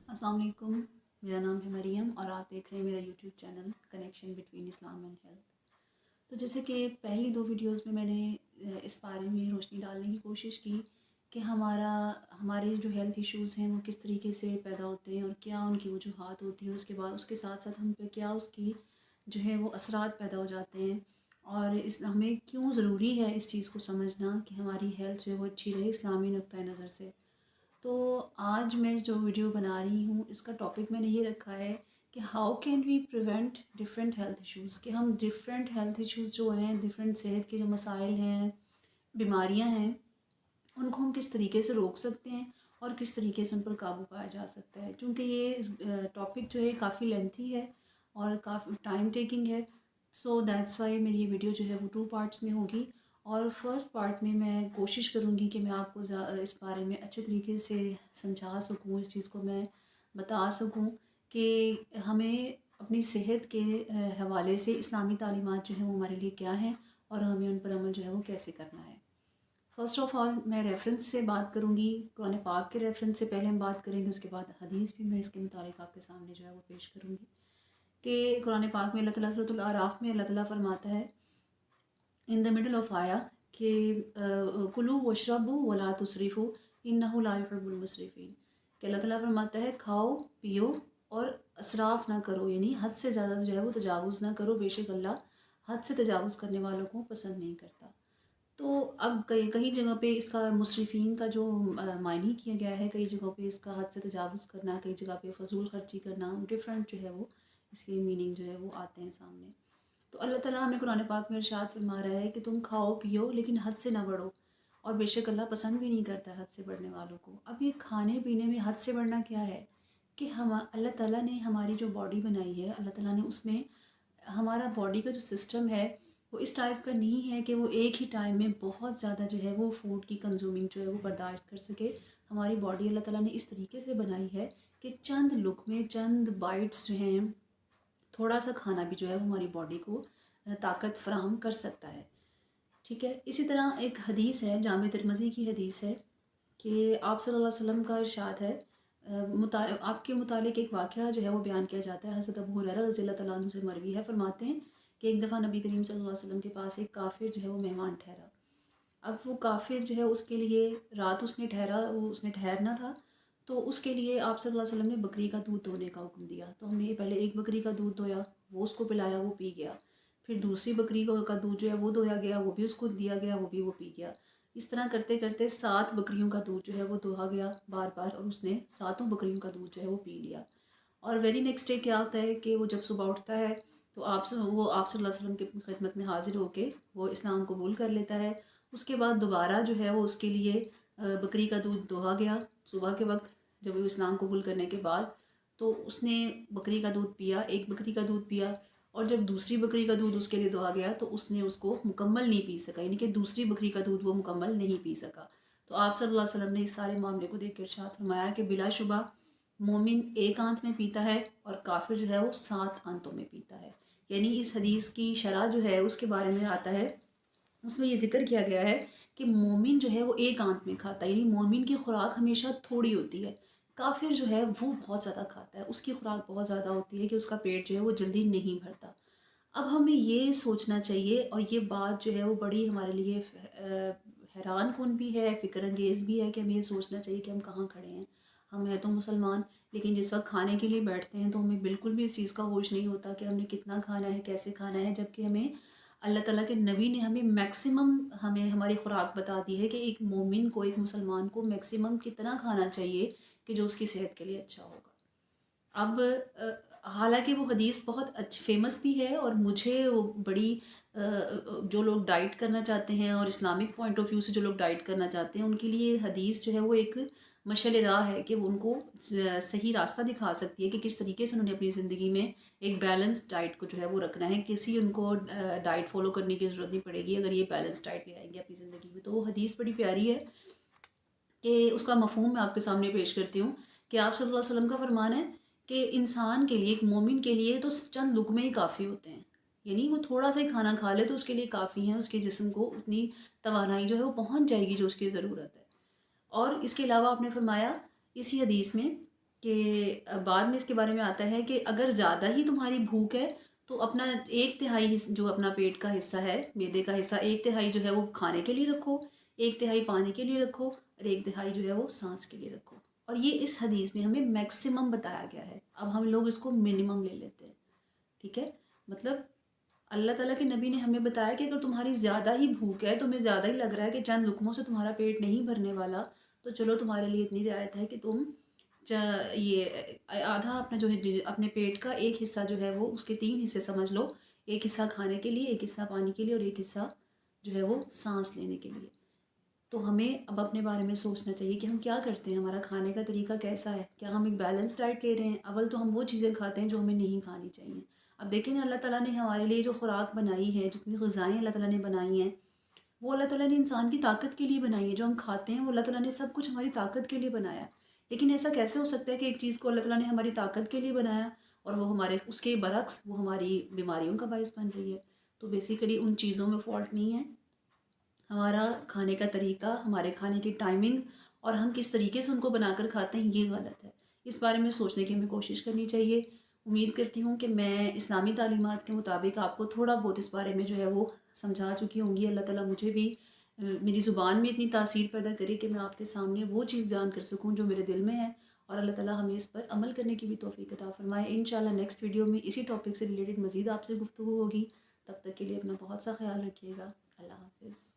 अस्सलाम वालेकुम। मेरा नाम है मरियम और आप देख रहे हैं मेरा YouTube channel connection between Islam and health. तो जैसे कि पहली दो वीडियोस में मैंने इस बारे में रोशनी डालने की कोशिश की कि हमारे जो हेल्थ इश्यूज़ हैं वो किस तरीके से पैदा होते हैं और क्या उनकी वजूहात होती हैं। उसके बाद उसके साथ साथ हम पे क्या उसकी जो है वो असरात पैदा हो जाते हैं और इस हमें क्यों ज़रूरी है इस चीज़ को समझना कि हमारी हेल्थ जो है वो अच्छी रहे इस्लामी नुक्ता नज़र से। तो आज मैं जो वीडियो बना रही हूँ इसका टॉपिक मैंने ये रखा है कि how can we prevent different health issues, कि हम डिफरेंट हेल्थ इश्यूज़ जो हैं, डिफरेंट सेहत के जो मसाइल हैं, बीमारियाँ हैं, उनको हम किस तरीके से रोक सकते हैं और किस तरीके से उन पर काबू पाया जा सकता है। क्योंकि ये टॉपिक जो है काफ़ी लेंथी है और काफ़ी टाइम टेकिंग है। सो दैट्स वाई मेरी ये वीडियो जो है वो 2 पार्ट्स में होगी। और फर्स्ट पार्ट में मैं कोशिश करूँगी कि मैं आपको इस बारे में अच्छे तरीके से समझा सकूँ, इस चीज़ को मैं बता सकूँ कि हमें अपनी सेहत के हवाले से इस्लामी तालीमात जो हैं वो हमारे लिए क्या हैं और हमें उन पर अमल जो है वो कैसे करना है। फ़र्स्ट ऑफ़ ऑल मैं रेफ़रेंस से बात करूँगी, कुरान पाक के रेफ़रेंस से पहले हम बात करेंगे, उसके बाद हदीस भी मैं इसके मुताबिक आपके सामने जो है वो पेश करूँगी। कि कुरान पाक में अल्लाह ताला सूरह अल आराफ में अल्लाह ताला फरमाता है इन द मिडल ऑफ आया कि कुलू वशरबू वला तुसरिफ़ू इन्नहु ला युहिब्बुल मुसरिफ़ीन, कि अल्लाह ताला फरमाता है खाओ पियो और असराफ़ ना करो, यानी हद से ज़्यादा जो है वो तजावुज़ ना करो, बेशक अल्लाह हद से तजावुज़ करने वालों को पसंद नहीं करता। तो अब कई कई जगह पे इसका मुसरिफ़ीन का जो मायने किया गया है, कई जगहों पे इसका हद से तजावुज़ करना, कई जगह पे फ़ज़ूल ख़र्ची करना, डिफ़रेंट जो है वो इसके मीनिंग जो है वो आते हैं सामने। तो अल्लाह ताला हमें कुरान पाक में इरशाद फरमा रहा है कि तुम खाओ पियो लेकिन हद से ना बढ़ो, और बेशक अल्लाह पसंद भी नहीं करता हद से बढ़ने वालों को। अब ये खाने पीने में हद से बढ़ना क्या है कि हम अल्लाह ताला ने हमारी जो बॉडी बनाई है, अल्लाह ताला ने उसमें हमारा बॉडी का जो सिस्टम है वो इस टाइप का नहीं है कि वो एक ही टाइम में बहुत ज़्यादा जो है वो फूड की कंज्यूमिंग जो है वो बर्दाश्त कर सके। हमारी बॉडी अल्लाह ताला ने इस तरीके से बनाई है कि चंद लुक़मे, चंद बाइट्स जो हैं, थोड़ा सा खाना भी जो है वो हमारी बॉडी को ताकत फ़राहम कर सकता है। ठीक है। इसी तरह एक हदीस है, जामे तिरमिज़ी की हदीस है कि आप सल्लल्लाहु अलैहि वसल्लम का इरशाद है, आपके मुतालिक एक वाक़या जो है वो बयान किया जाता है। हज़रत अबू हुरैरा रज़ियल्लाहु तआला अन्हु से मरवी है, फरमाते हैं कि एक दफ़ा नबी करीम सल्लल्लाहु अलैहि वसल्लम के पास एक काफ़िर जो है वो मेहमान ठहरा। अब वो काफ़िर जो है उसके लिए रात उसने ठहरना था, तो उसके लिए आप सल्लल्लाहु अलैहि वसल्लम ने बकरी का दूध दोहने का हुक्म दिया। तो हमने पहले एक बकरी का दूध दोया, वो उसको पिलाया, वो पी गया। फिर दूसरी बकरी का दूध जो है वो दोया गया, वो भी उसको दिया गया, वो भी वो पी गया। इस तरह करते करते 7 बकरियों का दूध जो है वो दोहा गया बार बार, और उसने सातों बकरियों का दूध जो है वो पी लिया। और वेरी नेक्स्ट डे क्या होता है कि वो जब सुबह उठता है तो आप सल्लल्लाहु अलैहि वसल्लम की खिदमत में हाजिर होके वो इस्लाम कबूल कर लेता है। उसके बाद दोबारा जो है वो उसके लिए बकरी का दूध दोहा गया सुबह के वक्त, जब वो इस्लाम कबूल करने के बाद। तो उसने बकरी का दूध पिया, एक बकरी का दूध पिया, और जब दूसरी बकरी का दूध उसके लिए दोहा गया तो उसने उसको मुकम्मल नहीं पी सका, यानी कि दूसरी बकरी का दूध वो मुकम्मल नहीं पी सका। तो आप सल्लल्लाहु अलैहि वसल्लम ने इस सारे मामले को देख कर इरशाद फरमाया कि बिलाशुबा मोमिन एक आंत में पीता है और काफिर जो है वो 7 आंतों में पीता है। यानी इस हदीस की शरह जो है उसके बारे में आता है, उसमें ये ज़िक्र किया गया है कि मोमिन जो है वो एक आंत में खाता है, यानी मोमिन की खुराक हमेशा थोड़ी होती है। काफिर जो है वो बहुत ज़्यादा खाता है, उसकी खुराक बहुत ज़्यादा होती है कि उसका पेट जो है वो जल्दी नहीं भरता। अब हमें ये सोचना चाहिए, और ये बात जो है वो बड़ी हमारे लिए हैरान कुन भी है, फ़िक्र अंगेज़ भी है कि हमें ये सोचना चाहिए कि हम कहाँ खड़े हैं। हम हैं तो मुसलमान, लेकिन जिस वक्त खाने के लिए बैठते हैं तो हमें बिल्कुल भी इस चीज़ का होश नहीं होता कि हमने कितना खाना है, कैसे खाना है, जबकि हमें अल्लाह ताला के नबी ने हमें मैक्सिमम हमें हमारी खुराक बता दी है कि एक मोमिन को, एक मुसलमान को मैक्सिमम कितना खाना चाहिए कि जो उसकी सेहत के लिए अच्छा होगा। अब हालाँकि वो हदीस बहुत फ़ेमस भी है, और मुझे वो बड़ी जो लोग डाइट करना चाहते हैं और इस्लामिक पॉइंट ऑफ व्यू से जो लोग डाइट करना चाहते हैं उनके लिए हदीस जो है वो एक मशाल राह है कि वो उनको सही रास्ता दिखा सकती है कि किस तरीके से उन्होंने अपनी ज़िंदगी में एक बैलेंस डाइट को जो है वो रखना है। किसी उनको डाइट फ़ॉलो करने की ज़रूरत नहीं पड़ेगी अगर ये बैलेंस डाइट ले आएंगे अपनी ज़िंदगी में। तो वो हदीस बड़ी प्यारी है कि उसका मफ़हूम मैं आपके सामने पेश करती हूँ कि आप सल्लल्लाहु अलैहि वसल्लम का फरमान है कि इंसान के लिए, एक मोमिन के लिए तो चंद लुक़मे ही काफ़ी होते हैं, यानी वो थोड़ा सा ही खाना खा ले तो उसके लिए काफ़ी है, उसके जिस्म को उतनी तवानाई जो है वो पहुँच जाएगी जो उसकी ज़रूरत है। और इसके अलावा आपने फरमाया इसी हदीस में کہ بعد میں اس کے بارے میں آتا ہے کہ اگر زیادہ ہی تمہاری بھوک ہے تو اپنا 1/3 جو اپنا پیٹ کا حصہ ہے، معدے کا حصہ، 1/3 جو ہے وہ کھانے کے لیے رکھو، 1/3 پانی کے لیے رکھو، اور 1/3 جو ہے وہ سانس کے لیے رکھو. اور یہ اس حدیث میں ہمیں میکسیمم بتایا گیا ہے. اب ہم لوگ اس کو منیمم لے لیتے ہیں. ٹھیک ہے، مطلب اللہ تعالیٰ کے نبی نے ہمیں بتایا کہ اگر تمہاری زیادہ ہی بھوک ہے، تمہیں زیادہ ہی لگ رہا ہے کہ چند لقموں سے تمہارا پیٹ نہیں بھرنے والا، تو چلو تمہارے لیے اتنی رعایت ہے کہ تم یہ آدھا اپنا جو ہے اپنے پیٹ کا ایک حصہ جو ہے وہ اس کے 3 حصے سمجھ لو، ایک حصہ کھانے کے لیے، ایک حصہ پانی کے لیے، اور ایک حصہ جو ہے وہ سانس لینے کے لیے. تو ہمیں اب اپنے بارے میں سوچنا چاہیے کہ ہم کیا کرتے ہیں، ہمارا کھانے کا طریقہ کیسا ہے، کیا ہم ایک بیلنس ڈائٹ لے رہے ہیں. اول تو ہم وہ چیزیں کھاتے ہیں جو ہمیں نہیں کھانی چاہیے. اب دیکھیں نا، اللہ تعالیٰ نے ہمارے لیے جو خوراک بنائی ہے، جتنی غذائیں اللہ تعالیٰ نے بنائی ہیں، وہ اللہ تعالیٰ نے انسان کی طاقت کے لیے بنائی ہے. جو ہم کھاتے ہیں وہ اللہ تعالیٰ نے سب کچھ ہماری طاقت کے لیے بنایا ہے. لیکن ایسا کیسے ہو سکتا ہے کہ ایک چیز کو اللہ تعالیٰ نے ہماری طاقت کے لیے بنایا اور وہ ہمارے اس کے برعکس وہ ہماری بیماریوں کا باعث بن رہی ہے. تو بیسیکلی ان چیزوں میں فالٹ نہیں ہے، ہمارا کھانے کا طریقہ، ہمارے کھانے کی ٹائمنگ اور ہم کس طریقے سے ان کو بنا کر کھاتے ہیں، یہ غلط ہے. اس بارے میں سوچنے کی ہمیں کوشش کرنی چاہیے. امید کرتی ہوں کہ میں اسلامی تعلیمات کے مطابق آپ کو تھوڑا بہت اس بارے میں جو ہے وہ سمجھا چکی ہوں گی. اللہ تعالیٰ مجھے بھی میری زبان میں اتنی تاثیر پیدا کرے کہ میں آپ کے سامنے وہ چیز بیان کر سکوں جو میرے دل میں ہے، اور اللہ تعالیٰ ہمیں اس پر عمل کرنے کی بھی توفیق عطا فرمائے. انشاءاللہ نیکسٹ ویڈیو میں اسی ٹاپک سے ریلیٹڈ مزید آپ سے گفتگو ہوگی. تب تک کے لیے اپنا بہت سا خیال رکھیے گا. اللہ حافظ.